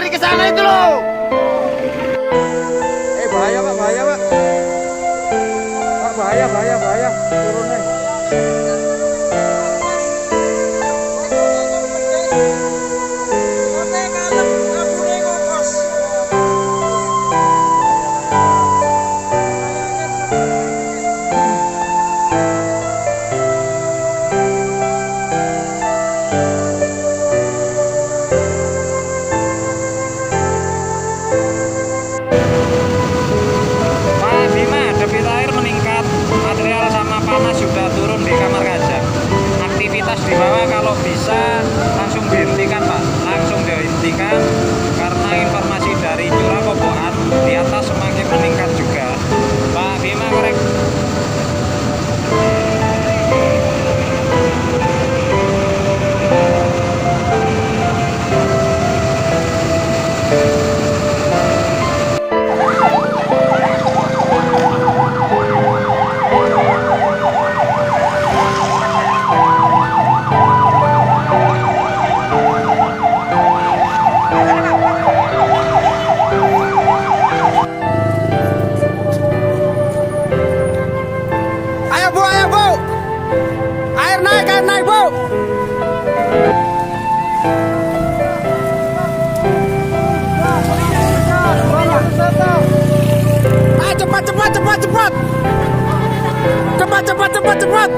lari ke sana itu loh. Bahaya Pak, bahaya Pak. Pak, bahaya, bahaya, bahaya. Turun nih. Debit air meningkat, material sama panas sudah turun di kamar kaca. Aktivitas di bawah kalau bisa langsung dihentikan Pak, langsung dihentikan karena informasi dari curah kobokan di atas semakin meningkat juga. Pak Bima korek. Naik Bu. Ayo cepat cepat cepat cepat. Cepat cepat cepat cepat.